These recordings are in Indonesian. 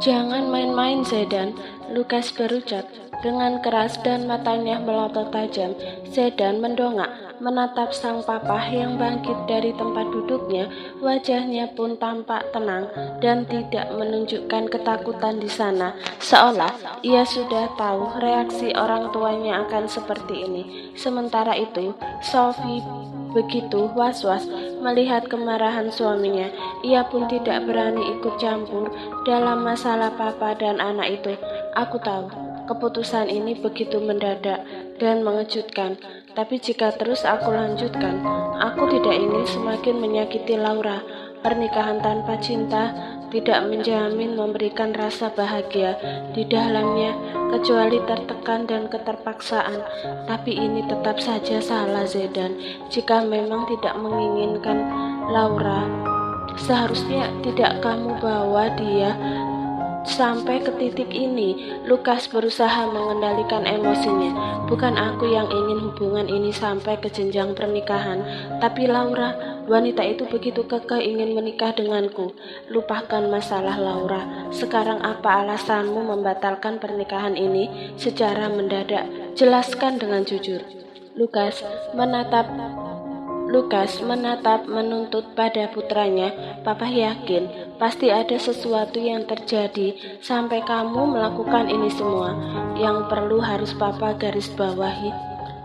Jangan main-main, Zedan, Lukas berucap dengan keras dan matanya melotot tajam. Zedan mendongak, menatap sang papa yang bangkit dari tempat duduknya. Wajahnya pun tampak tenang dan tidak menunjukkan ketakutan di sana, seolah ia sudah tahu reaksi orang tuanya akan seperti ini. Sementara itu, Sophie begitu was-was melihat kemarahan suaminya. Ia pun tidak berani ikut campur dalam masalah papa dan anak itu. Aku tahu, keputusan ini begitu mendadak dan mengejutkan. Tapi jika terus aku lanjutkan, aku tidak ingin semakin menyakiti Laura. Pernikahan tanpa cinta tidak menjamin memberikan rasa bahagia di dalamnya, kecuali tertekan dan keterpaksaan. Tapi ini tetap saja salah, Zedan. Jika memang tidak menginginkan Laura, seharusnya tidak kamu bawa dia sampai ke titik ini. Lukas berusaha mengendalikan emosinya. Bukan aku yang ingin hubungan ini sampai ke jenjang pernikahan, tapi Laura. Wanita itu begitu kekeh ingin menikah denganku. Lupakan masalah Laura. Sekarang apa alasanmu membatalkan pernikahan ini secara mendadak? Jelaskan dengan jujur. Lukas menatap menuntut pada putranya. Papa yakin pasti ada sesuatu yang terjadi sampai kamu melakukan ini semua. Yang perlu harus Papa garis bawahi,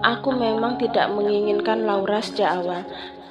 aku memang tidak menginginkan Laura sejak awal,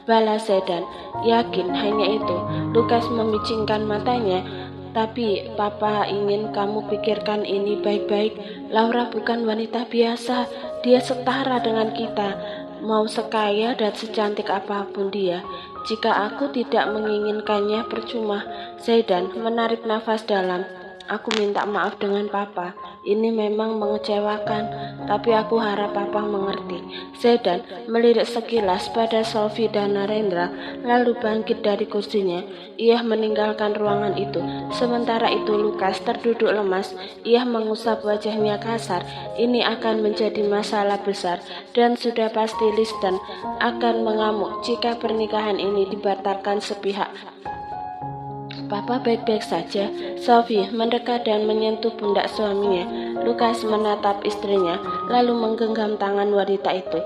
balas Zedan. Yakin hanya itu? Lukas memicingkan matanya. Tapi Papa ingin kamu pikirkan ini baik-baik. Laura bukan wanita biasa. Dia setara dengan kita. Mau sekaya dan secantik apapun dia, jika aku tidak menginginkannya percuma. Zedan menarik nafas dalam. Aku minta maaf dengan Papa. Ini memang mengecewakan, tapi aku harap Papa mengerti. Zedan melirik sekilas pada Sophie dan Narendra, lalu bangkit dari kursinya. Ia meninggalkan ruangan itu. Sementara itu Lukas terduduk lemas. Ia mengusap wajahnya kasar. Ini akan menjadi masalah besar, dan sudah pasti Liston akan mengamuk jika pernikahan ini dibatalkan sepihak. Papa baik-baik saja. Sophie mendekat dan menyentuh pundak suaminya. Lukas menatap istrinya, lalu menggenggam tangan wanita itu.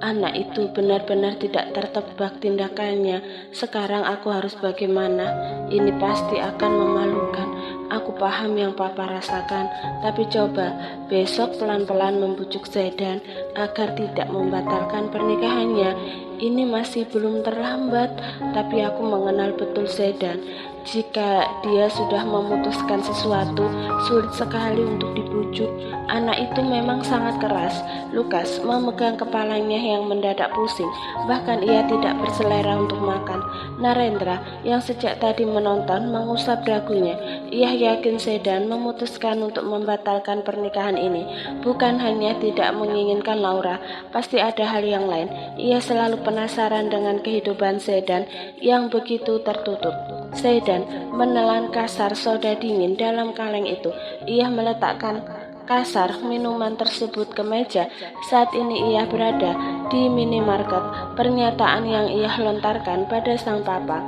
Anak itu benar-benar tidak tertebak tindakannya. Sekarang aku harus bagaimana? Ini pasti akan memalukan. Aku paham yang Papa rasakan, tapi coba besok pelan-pelan membujuk Zedan agar tidak membatalkan pernikahannya. Ini masih belum terlambat, tapi aku mengenal betul Zedan. Jika dia sudah memutuskan sesuatu, sulit sekali untuk dibujuk. Anak itu memang sangat keras. Lukas memegang kepalanya yang mendadak pusing. Bahkan ia tidak berselera untuk makan. Narendra yang sejak tadi menonton mengusap dagunya. Ia yakin Zedan memutuskan untuk membatalkan pernikahan ini. Bukan hanya tidak menginginkan Laura, pasti ada hal yang lain. Ia selalu penasaran dengan kehidupan Zedan yang begitu tertutup. Zedan menelan kasar soda dingin dalam kaleng itu. Ia meletakkan kasar minuman tersebut ke meja. Saat ini ia berada di minimarket. Pernyataan yang ia lontarkan pada sang papa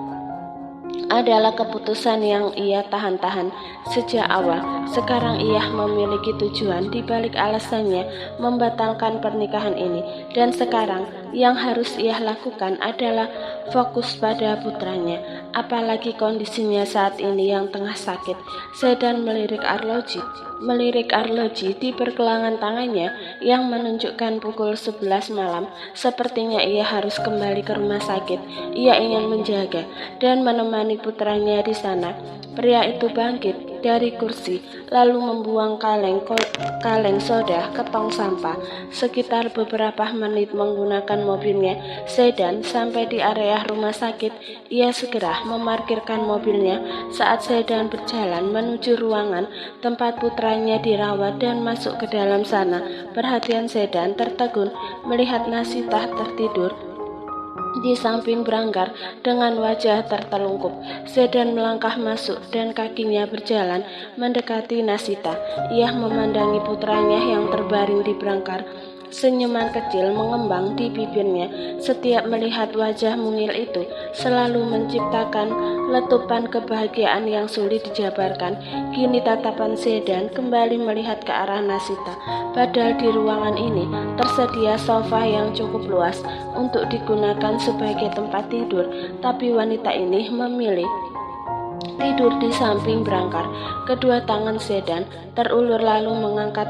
adalah keputusan yang ia tahan-tahan sejak awal. Sekarang ia memiliki tujuan di balik alasannya membatalkan pernikahan ini. Dan sekarang yang harus ia lakukan adalah fokus pada putranya. Apalagi kondisinya saat ini yang tengah sakit. Zedan melirik arloji di pergelangan tangannya yang menunjukkan pukul 11 malam. Sepertinya ia harus kembali ke rumah sakit. Ia ingin menjaga dan menemani putranya di sana. Pria itu bangkit dari kursi, lalu membuang kaleng soda ke tong sampah. Sekitar beberapa menit menggunakan mobilnya, Zedan sampai di area rumah sakit. Ia segera memarkirkan mobilnya. Saat Zedan berjalan menuju ruangan tempat putranya dirawat dan masuk ke dalam sana, perhatian Zedan tertegun melihat Nasita tertidur di samping beranggar dengan wajah tertelungkup. Zedan melangkah masuk dan kakinya berjalan mendekati Nasita. Ia memandangi putranya yang terbaring di berangkar. Senyuman kecil mengembang di bibirnya setiap melihat wajah mungil itu, selalu menciptakan letupan kebahagiaan yang sulit dijabarkan. Kini tatapan Sedan kembali melihat ke arah Nasita. Padahal di ruangan ini tersedia sofa yang cukup luas untuk digunakan sebagai tempat tidur, tapi wanita ini memilih tidur di samping berangkar. Kedua tangan Sedan terulur lalu mengangkat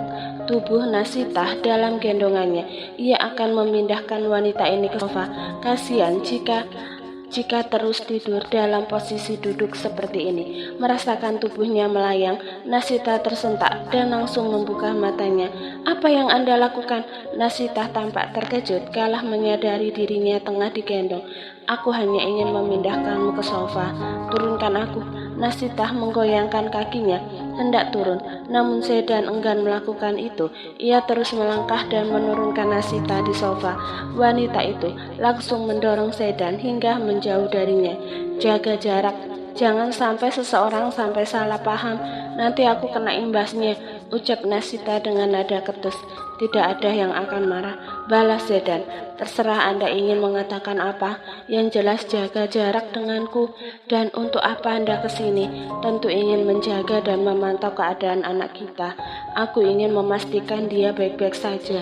tubuh Nasita dalam gendongannya. Ia akan memindahkan wanita ini ke sofa. Kasihan jika terus tidur dalam posisi duduk seperti ini. Merasakan tubuhnya melayang, Nasita tersentak dan langsung membuka matanya. "Apa yang Anda lakukan?" Nasita tampak terkejut kalah menyadari dirinya tengah digendong. "Aku hanya ingin memindahkanmu ke sofa. Turunkan aku." Nasita menggoyangkan kakinya hendak turun, namun Sedan enggan melakukan itu. Ia terus melangkah dan menurunkan Nasita di sofa. Wanita itu langsung mendorong Sedan hingga menjauh darinya. "Jaga jarak, jangan sampai seseorang sampai salah paham. Nanti aku kena imbasnya," ucap Nasita dengan nada ketus. "Tidak ada yang akan marah," balas Sedan. "Terserah Anda ingin mengatakan apa. Yang jelas jaga jarak denganku. Dan untuk apa Anda kesini? Tentu ingin menjaga dan memantau keadaan anak kita. Aku ingin memastikan dia baik-baik saja."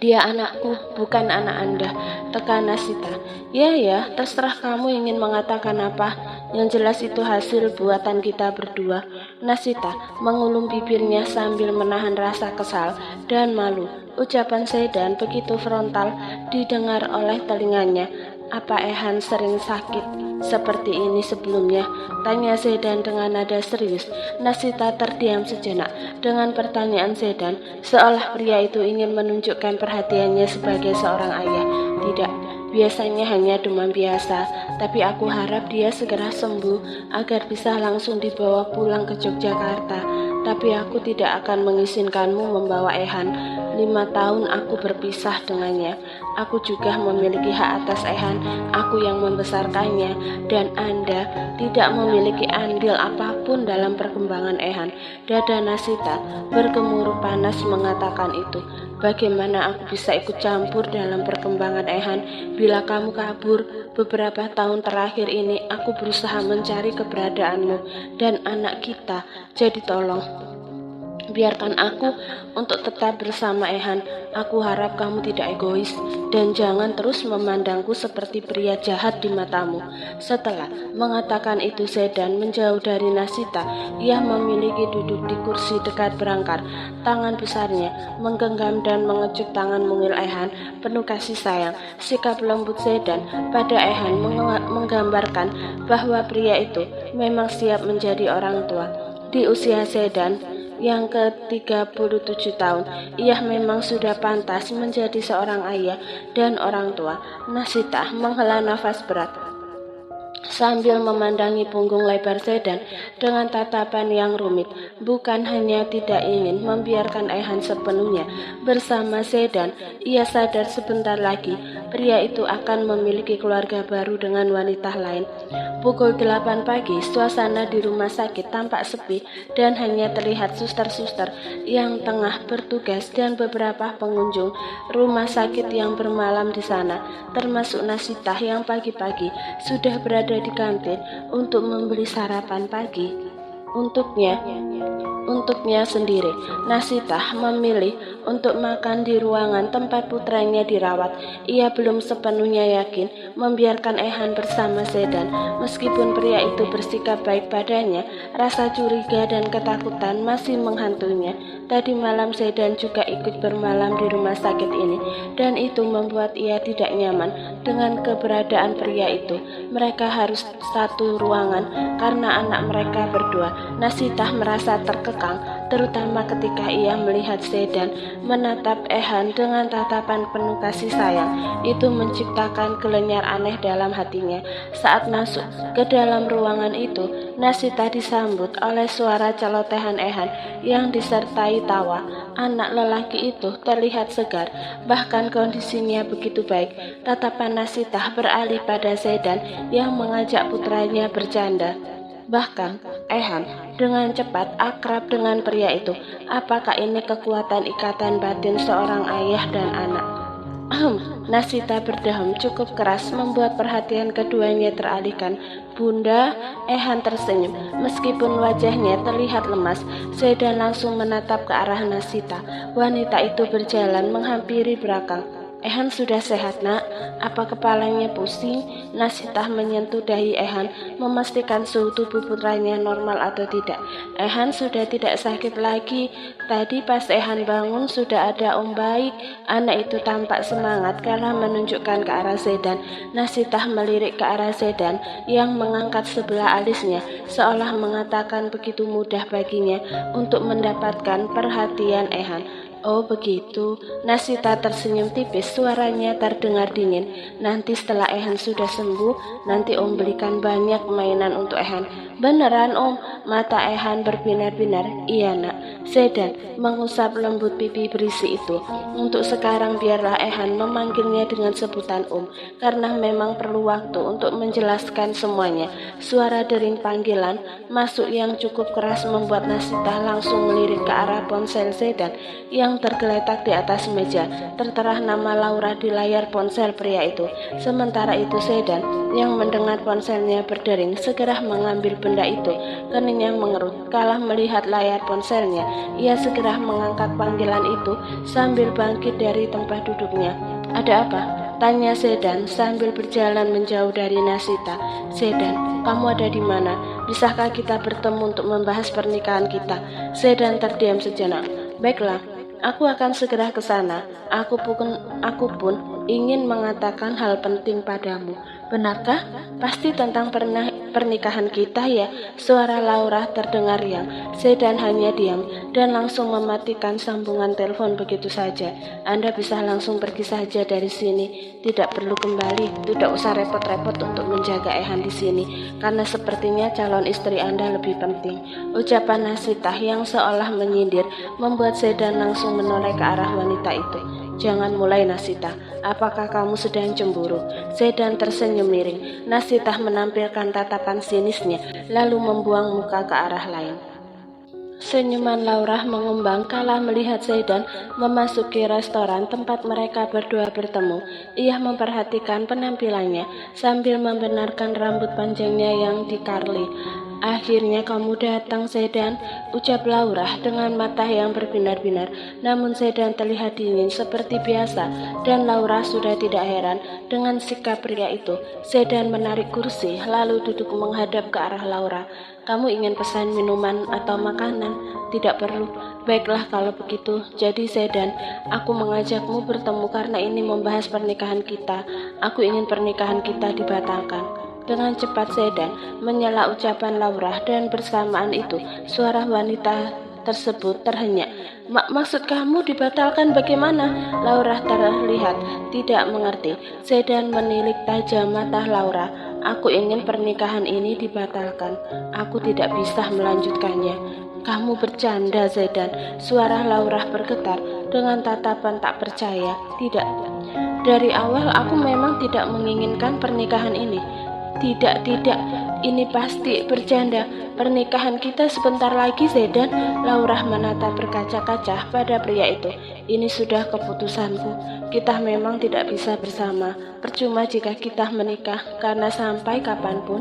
"Dia anakku, bukan anak Anda," tekan Nasita. Ya, terserah kamu ingin mengatakan apa. Yang jelas itu hasil buatan kita berdua." Nasita mengulum bibirnya sambil menahan rasa kesal dan malu. Ucapan Sedan begitu frontal didengar oleh telinganya. "Apa Ehan sering sakit seperti ini sebelumnya?" tanya Sedan dengan nada serius. Nasita terdiam sejenak dengan pertanyaan Sedan, seolah pria itu ingin menunjukkan perhatiannya sebagai seorang ayah. "Tidak, biasanya hanya demam biasa, tapi aku harap dia segera sembuh agar bisa langsung dibawa pulang ke Yogyakarta. Tapi aku tidak akan mengizinkanmu membawa Ehan. 5 tahun aku berpisah dengannya. Aku juga memiliki hak atas Ehan. Aku yang membesarkannya, dan Anda tidak memiliki andil apapun dalam perkembangan Ehan." Dada Nasita bergemuruh panas mengatakan itu. "Bagaimana aku bisa ikut campur dalam perkembangan Ehan bila kamu kabur? Beberapa tahun terakhir ini aku berusaha mencari keberadaanmu dan anak kita. Jadi tolong, biarkan aku untuk tetap bersama Ehan. Aku harap kamu tidak egois dan jangan terus memandangku seperti pria jahat di matamu." Setelah mengatakan itu, Sedan menjauh dari Nasita. Ia memiliki duduk di kursi dekat berangkar. Tangan besarnya menggenggam dan mengecup tangan mungil Ehan penuh kasih sayang. Sikap lembut Sedan pada Ehan menggambarkan bahwa pria itu memang siap menjadi orang tua. Di usia Sedan yang ke-37 tahun, ia memang sudah pantas menjadi seorang ayah dan orang tua. Nasita menghela nafas berat sambil memandangi punggung lebar Sedan dengan tatapan yang rumit. Bukan hanya tidak ingin membiarkan Ehan sepenuhnya bersama Sedan, ia sadar sebentar lagi pria itu akan memiliki keluarga baru dengan wanita lain. Pukul 8 pagi, suasana di rumah sakit tampak sepi dan hanya terlihat suster-suster yang tengah bertugas dan beberapa pengunjung rumah sakit yang bermalam di sana, termasuk Nasita yang pagi-pagi sudah berada di kantin untuk membeli sarapan pagi untuknya sendiri. Nasita memilih untuk makan di ruangan tempat putranya dirawat. Ia belum sepenuhnya yakin membiarkan Ehan bersama Sedan. Meskipun pria itu bersikap baik padanya, rasa curiga dan ketakutan masih menghantuinya. Tadi malam Sedan juga ikut bermalam di rumah sakit ini, dan itu membuat ia tidak nyaman dengan keberadaan pria itu. Mereka harus satu ruangan karena anak mereka berdua. Nasita merasa terkekang, terutama ketika ia melihat Sedan menatap Ehan dengan tatapan penuh kasih sayang. Itu menciptakan gelenyar aneh dalam hatinya. Saat masuk ke dalam ruangan itu, Nasita disambut oleh suara celotehan Ehan yang disertai tawa. Anak lelaki itu terlihat segar, bahkan kondisinya begitu baik. Tatapan Nasita beralih pada Sedan yang mengajak putranya bercanda. Bahkan, Ehan dengan cepat akrab dengan pria itu. Apakah ini kekuatan ikatan batin seorang ayah dan anak? Nasita berdeham cukup keras membuat perhatian keduanya teralihkan. Bunda, Ehan tersenyum. Meskipun wajahnya terlihat lemas, Zedan langsung menatap ke arah Nasita. Wanita itu berjalan menghampiri belakang. Ehan sudah sehat, nak? Apa kepalanya pusing? Nasita menyentuh dahi Ehan, memastikan suhu tubuh putranya normal atau tidak. Ehan sudah tidak sakit lagi. Tadi pas Ehan bangun sudah ada om baik. Anak itu tampak semangat karena menunjukkan ke arah Zedan. Nasita melirik ke arah Zedan yang mengangkat sebelah alisnya, seolah mengatakan begitu mudah baginya untuk mendapatkan perhatian Ehan. Oh begitu, Nasita tersenyum tipis, suaranya terdengar dingin. Nanti setelah Ehan sudah sembuh, nanti om belikan banyak mainan untuk Ehan. Beneran om? Mata Ehan berbinar-binar. Iya nak. Zedan mengusap lembut pipi berisi itu. Untuk sekarang biarlah Ehan memanggilnya dengan sebutan om, karena memang perlu waktu untuk menjelaskan semuanya. Suara dering panggilan masuk yang cukup keras membuat Nasita langsung melirik ke arah ponsel Zedan yang tergeletak di atas meja. Tertera nama Laura di layar ponsel pria itu. Sementara itu Zedan yang mendengar ponselnya berdering segera mengambil benda itu. Keningnya mengerut kalah melihat layar ponselnya. Ia segera mengangkat panggilan itu sambil bangkit dari tempat duduknya. Ada apa? Tanya Zedan sambil berjalan menjauh dari Nasita. Zedan, kamu ada di mana? Bisakah kita bertemu untuk membahas pernikahan kita? Zedan terdiam sejenak. Baiklah, aku akan segera ke sana. Aku pun ingin mengatakan hal penting padamu. Benarkah? Pasti tentang pernikahan kita ya? Suara Laura terdengar riang. Zedan hanya diam dan langsung mematikan sambungan telepon begitu saja. Anda bisa langsung pergi saja dari sini. Tidak perlu kembali. Tidak usah repot-repot untuk menjaga Ehan di sini, karena sepertinya calon istri Anda lebih penting. Ucapan Nasita yang seolah menyindir membuat Zedan langsung menoleh ke arah wanita itu. Jangan mulai Nasita, apakah kamu sedang cemburu? Zedan tersenyum miring. Nasita menampilkan tatapan sinisnya, lalu membuang muka ke arah lain. Senyuman Laura mengembang kala melihat Zedan memasuki restoran tempat mereka berdua bertemu. Ia memperhatikan penampilannya sambil membenarkan rambut panjangnya yang dikarli. Akhirnya kamu datang, Zedan, ucap Laura dengan mata yang berbinar-binar. Namun Zedan terlihat dingin seperti biasa, dan Laura sudah tidak heran dengan sikap pria itu. Zedan menarik kursi, lalu duduk menghadap ke arah Laura. Kamu ingin pesan minuman atau makanan? Tidak perlu. Baiklah kalau begitu. Jadi Zedan, aku mengajakmu bertemu karena ini membahas pernikahan kita. Aku ingin pernikahan kita dibatalkan. Dengan cepat Zedan menyela ucapan Laura dan bersamaan itu suara wanita tersebut terhenyak. Maksud kamu dibatalkan bagaimana? Laura terlihat tidak mengerti. Zedan menilik tajam mata Laura. Aku ingin pernikahan ini dibatalkan. Aku tidak bisa melanjutkannya. Kamu bercanda, Zedan. Suara Laura bergetar dengan tatapan tak percaya. Tidak. Dari awal aku memang tidak menginginkan pernikahan ini. Tidak, ini pasti bercanda. Pernikahan kita sebentar lagi, Zedan. Laura menatap berkaca-kaca pada pria itu. Ini sudah keputusanku. Kita memang tidak bisa bersama. Percuma jika kita menikah, karena sampai kapanpun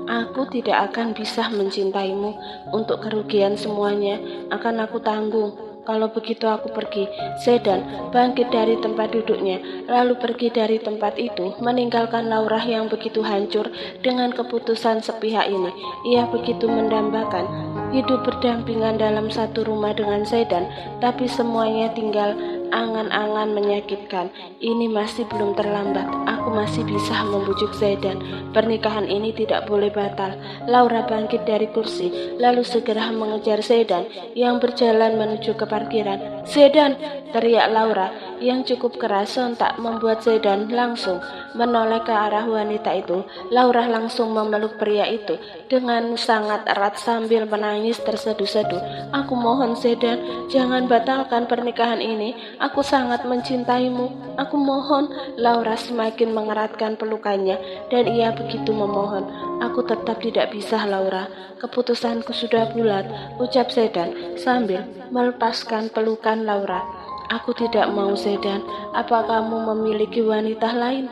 aku tidak akan bisa mencintaimu. Untuk kerugian semuanya akan aku tanggung. Kalau begitu aku pergi. Zedan bangkit dari tempat duduknya, lalu pergi dari tempat itu, meninggalkan Laura yang begitu hancur dengan keputusan sepihak ini. Ia begitu mendambakan hidup berdampingan dalam satu rumah dengan Zedan, tapi semuanya tinggal angan-angan menyakitkan. Ini masih belum terlambat. Aku masih bisa membujuk Zedan. Pernikahan ini tidak boleh batal. Laura bangkit dari kursi, lalu segera mengejar Zedan yang berjalan menuju ke parkiran. Zedan, teriak Laura yang cukup keras sontak membuat Zedan langsung menoleh ke arah wanita itu. Laura langsung memeluk pria itu dengan sangat erat sambil menangis terseduh-seduh. "Aku mohon Zedan, jangan batalkan pernikahan ini. Aku sangat mencintaimu. Aku mohon." Laura semakin mengeratkan pelukannya dan ia begitu memohon. "Aku tetap tidak bisa, Laura. Keputusanku sudah bulat," ucap Zedan sambil melepaskan pelukan Laura. "Aku tidak mau, Zedan. Apa kamu memiliki wanita lain?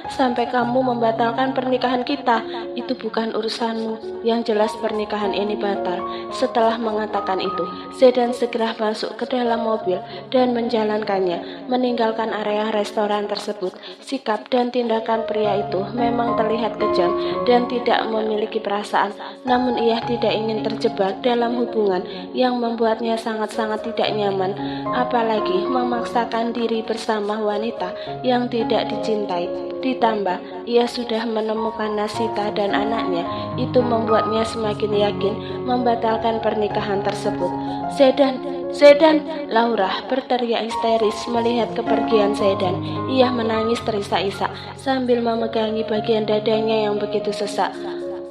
Sampai kamu membatalkan pernikahan kita? Itu bukan urusanmu. Yang jelas pernikahan ini batal." Setelah mengatakan itu, Zedan segera masuk ke dalam mobil dan menjalankannya, meninggalkan area restoran tersebut. Sikap dan tindakan pria itu memang terlihat kejam dan tidak memiliki perasaan, namun ia tidak ingin terjebak dalam hubungan yang membuatnya sangat-sangat tidak nyaman, apalagi memaksakan diri bersama wanita yang tidak dicintai. Ditambah, ia sudah menemukan Nasita dan anaknya. Itu membuatnya semakin yakin membatalkan pernikahan tersebut. Zedan!" Laura berteriak histeris melihat kepergian Zedan. Ia menangis terisak-isak sambil memegangi bagian dadanya yang begitu sesak.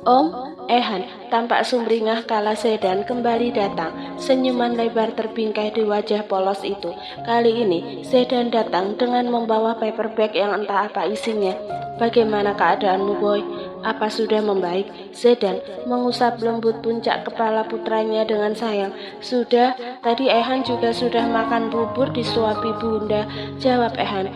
"Om," Ehan tampak sumringah kala Zedan kembali datang. Senyuman lebar terbingkai di wajah polos itu. Kali ini Zedan datang dengan membawa paperback yang entah apa isinya. "Bagaimana keadaanmu, Boy? Apa sudah membaik?" Zedan mengusap lembut puncak kepala putranya dengan sayang. "Sudah, tadi Ehan juga sudah makan bubur disuapi bunda," jawab Ehan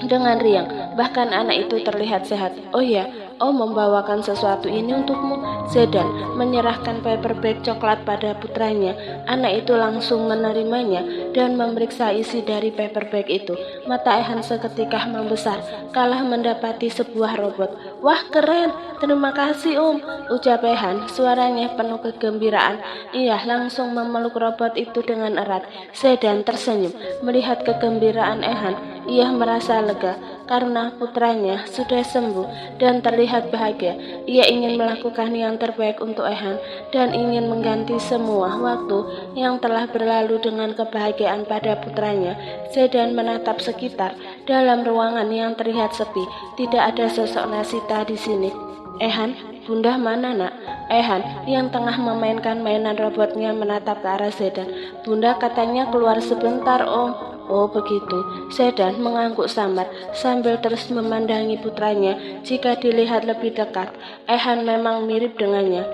dengan riang. Bahkan anak itu terlihat sehat. "Oh ya, Om membawakan sesuatu ini untukmu." Zedan menyerahkan paperback coklat pada putranya. Anak itu langsung menerimanya dan memeriksa isi dari paperback itu. Mata Ehan seketika membesar kala mendapati sebuah robot. "Wah, keren! Terima kasih, Om," ucap Ehan, suaranya penuh kegembiraan. Ia langsung memeluk robot itu dengan erat. Zedan tersenyum melihat kegembiraan Ehan. Ia merasa lega karena putranya sudah sembuh dan terlihat bahagia. Ia ingin melakukan yang terbaik untuk Ehan dan ingin mengganti semua waktu yang telah berlalu dengan kebahagiaan pada putranya. Zedan menatap sekitar dalam ruangan yang terlihat sepi. Tidak ada sosok Nasita di sini. "Ehan, Bunda mana, Nak?" Ehan yang tengah memainkan mainan robotnya menatap ke arah Zedan. "Bunda katanya keluar sebentar, Om." "Oh begitu." Zedan mengangguk samar sambil terus memandangi putranya. Jika dilihat lebih dekat, Ehan memang mirip dengannya.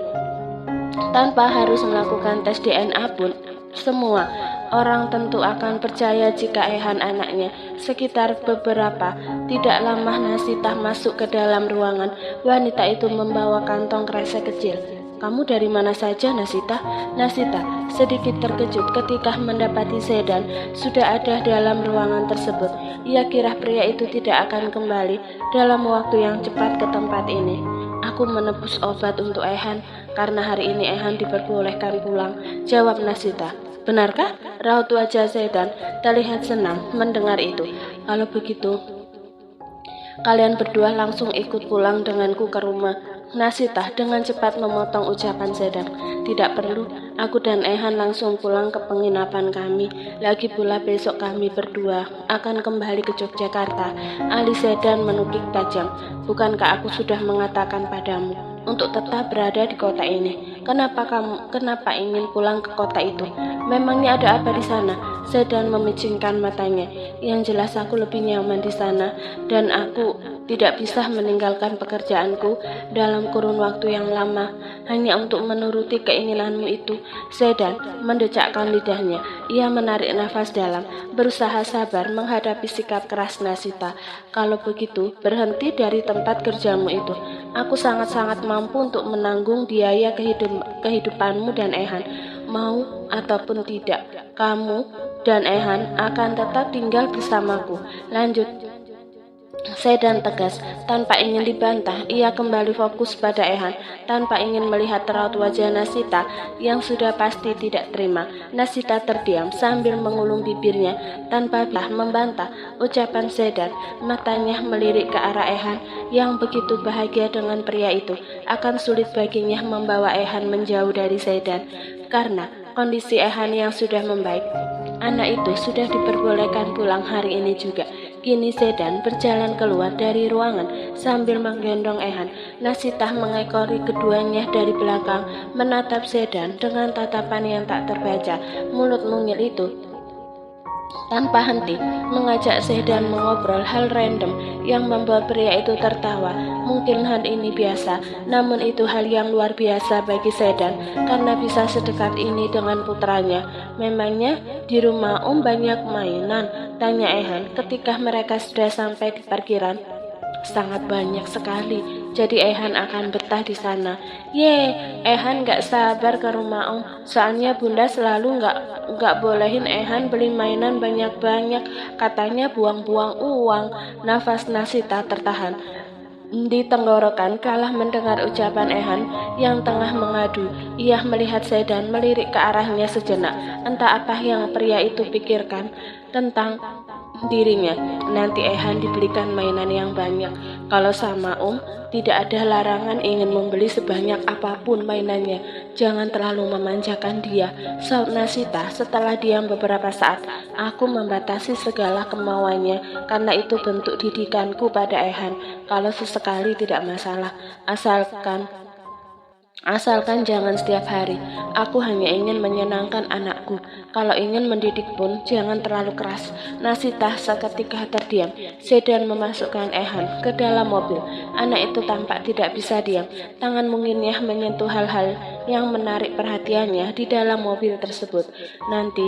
Tanpa harus melakukan tes DNA pun, semua orang tentu akan percaya jika Ehan anaknya. Sekitar beberapa tidak lama Nasita masuk ke dalam ruangan. Wanita itu membawa kantong kresek kecil. "Kamu dari mana saja, Nasita?" Nasita sedikit terkejut ketika mendapati Zedan sudah ada dalam ruangan tersebut. Ia kira pria itu tidak akan kembali dalam waktu yang cepat ke tempat ini. "Aku menebus obat untuk Ehan karena hari ini Ehan diperbolehkan pulang," jawab Nasita. "Benarkah?" Raut wajah Zedan terlihat senang mendengar itu. "Kalau begitu, kalian berdua langsung ikut pulang denganku ke rumah." Nasita dengan cepat memotong ucapan Zedan. "Tidak perlu, aku dan Ehan langsung pulang ke penginapan kami. Lagi pula besok kami berdua akan kembali ke Yogyakarta." Alis Zedan menukik tajam. "Bukankah aku sudah mengatakan padamu untuk tetap berada di kota ini? Kenapa ingin pulang ke kota itu? Memangnya ada apa di sana?" Zedan memicingkan matanya. "Yang jelas aku lebih nyaman di sana dan aku tidak bisa meninggalkan pekerjaanku dalam kurun waktu yang lama hanya untuk menuruti keinginanmu itu." Zedan mendecakkan lidahnya. Ia menarik nafas dalam, berusaha sabar menghadapi sikap keras Nasita. "Kalau begitu, berhenti dari tempat kerjamu itu. Aku sangat-sangat mampu untuk menanggung biaya kehidupanmu dan Ehan. Mau ataupun tidak, kamu dan Ehan akan tetap tinggal bersamaku," lanjut Zedan tegas. Tanpa ingin dibantah, ia kembali fokus pada Ehan. Tanpa ingin melihat raut wajah Nasita yang sudah pasti tidak terima, Nasita terdiam sambil mengulung bibirnya tanpa membantah ucapan Zedan. Matanya melirik ke arah Ehan yang begitu bahagia dengan pria itu. Akan sulit baginya membawa Ehan menjauh dari Zedan karena kondisi Ehan yang sudah membaik. anak itu sudah diperbolehkan pulang hari ini juga. Kini Sedan berjalan keluar dari ruangan sambil menggendong Ehan. Nasitah mengekori keduanya dari belakang, menatap Sedan dengan tatapan yang tak terbaca. Mulut mungil itu tanpa henti mengajak Sedan mengobrol hal random yang membuat pria itu tertawa. Mungkin hal ini biasa, namun itu hal yang luar biasa bagi Sedan karena bisa sedekat ini dengan putranya. Memangnya di rumah banyak mainan? Tanya Ehan ketika mereka sudah sampai di parkiran. Sangat banyak sekali, jadi Ehan akan betah di sana. Ehan gak sabar ke rumah soalnya bunda selalu gak bolehin Ehan beli mainan banyak-banyak, katanya buang-buang uang. Nafas Nasita tertahan di tenggorokan kalah mendengar ucapan Ehan yang tengah mengadu. Ia melihat Sedan melirik ke arahnya sejenak. Entah apa yang pria itu pikirkan tentang dirinya. Nanti Ehan dibelikan mainan yang banyak. Kalau sama tidak ada larangan ingin membeli sebanyak apapun mainannya. Jangan terlalu memanjakan dia, saut Nasita setelah diam beberapa saat. Aku membatasi segala kemauannya karena itu bentuk didikanku pada Ehan. Kalau sesekali tidak masalah, Asalkan jangan setiap hari. Aku hanya ingin menyenangkan anakku. Kalau ingin mendidik pun jangan terlalu keras. Nasita seketika terdiam. Sedan memasukkan Ehan ke dalam mobil. Anak itu tampak tidak bisa diam. Tangan mungilnya menyentuh hal-hal yang menarik perhatiannya di dalam mobil tersebut. Nanti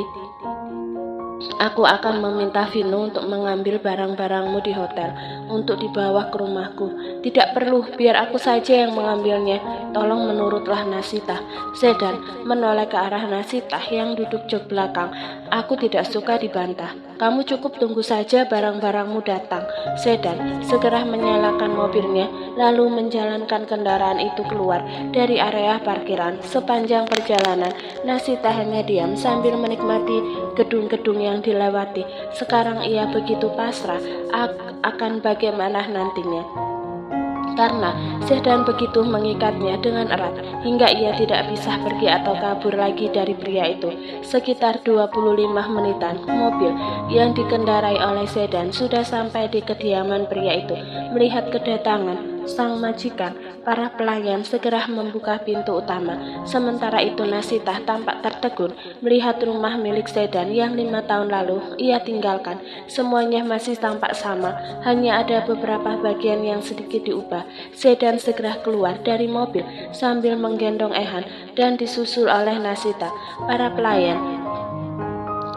aku akan meminta Vino untuk mengambil barang-barangmu di hotel untuk dibawa ke rumahku. Tidak perlu, biar aku saja yang mengambilnya. Tolong menurutlah Nasita. Sedan menoleh ke arah Nasita yang duduk jok belakang. Aku tidak suka dibantah. Kamu cukup tunggu saja barang-barangmu datang. Sedan segera menyalakan mobilnya lalu menjalankan kendaraan itu keluar dari area parkiran. Sepanjang perjalanan Nasita hanya diam sambil menikmati gedung-gedung yang dilewati. Sekarang ia begitu pasrah akan bagaimana nantinya, karena Sedan begitu mengikatnya dengan erat hingga ia tidak bisa pergi atau kabur lagi dari pria itu. Sekitar 25 menitan, mobil yang dikendarai oleh Sedan sudah sampai di kediaman pria itu. Melihat kedatangan sang majikan, para pelayan segera membuka pintu utama. Sementara itu Nasita tampak tertegun melihat rumah milik Sedan yang 5 tahun lalu ia tinggalkan. Semuanya masih tampak sama, hanya ada beberapa bagian yang sedikit diubah. Sedan segera keluar dari mobil sambil menggendong Ehan dan disusul oleh Nasita. Para pelayan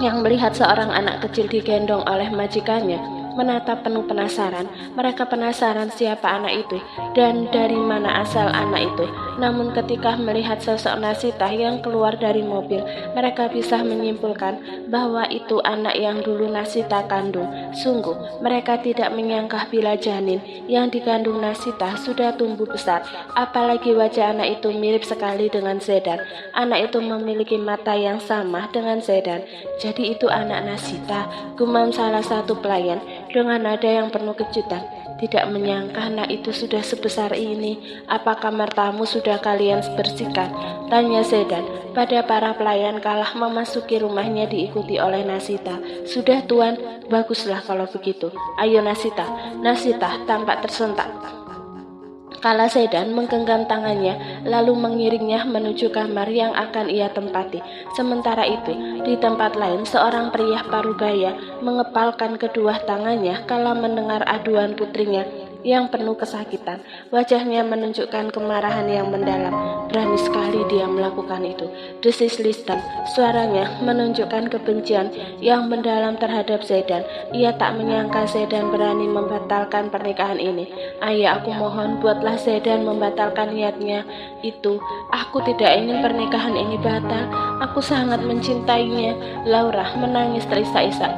yang melihat seorang anak kecil digendong oleh majikannya menatap penuh penasaran. Mereka penasaran siapa anak itu dan dari mana asal anak itu. Namun ketika melihat sosok Nasita yang keluar dari mobil, mereka bisa menyimpulkan bahwa itu anak yang dulu Nasita kandung. Sungguh, mereka tidak menyangka bila janin yang dikandung Nasita sudah tumbuh besar. Apalagi wajah anak itu mirip sekali dengan Sedan. Anak itu memiliki mata yang sama dengan Sedan. Jadi itu anak Nasita, gumam salah satu pelayan dengan nada yang penuh kejutan. Tidak menyangka anak itu sudah sebesar ini. Apa kamar tamu sudah kalian bersihkan? Tanya Sedan pada para pelayan kalah memasuki rumahnya diikuti oleh Nasita. Sudah tuan, baguslah kalau begitu. Ayo Nasita. Nasita tampak tersentak kala Sedan menggenggam tangannya lalu mengiringnya menuju kamar yang akan ia tempati. Sementara itu, di tempat lain seorang pria parubaya mengepalkan kedua tangannya kala mendengar aduan putrinya yang penuh kesakitan. Wajahnya menunjukkan kemarahan yang mendalam. Berani sekali dia melakukan itu, desis Liston. Suaranya menunjukkan kebencian yang mendalam terhadap Sedan. Ia tak menyangka Sedan berani membatalkan pernikahan ini. Ayah, aku mohon buatlah Sedan membatalkan niatnya itu. Aku tidak ingin pernikahan ini batal. Aku sangat mencintainya. Laura menangis terisak-isak.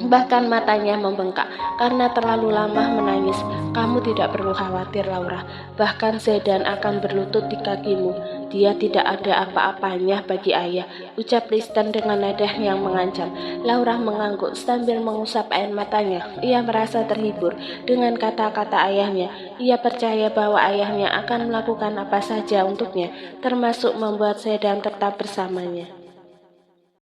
Bahkan matanya membengkak karena terlalu lama menangis. Kamu tidak perlu khawatir, Laura. Bahkan Sedan akan berlutut di kakimu. Dia tidak ada apa-apanya bagi ayah, ucap Liston dengan nada yang mengancam. Laura mengangguk sambil mengusap air matanya. Ia merasa terhibur dengan kata-kata ayahnya. Ia percaya bahwa ayahnya akan melakukan apa saja untuknya, termasuk membuat Sedan tetap bersamanya.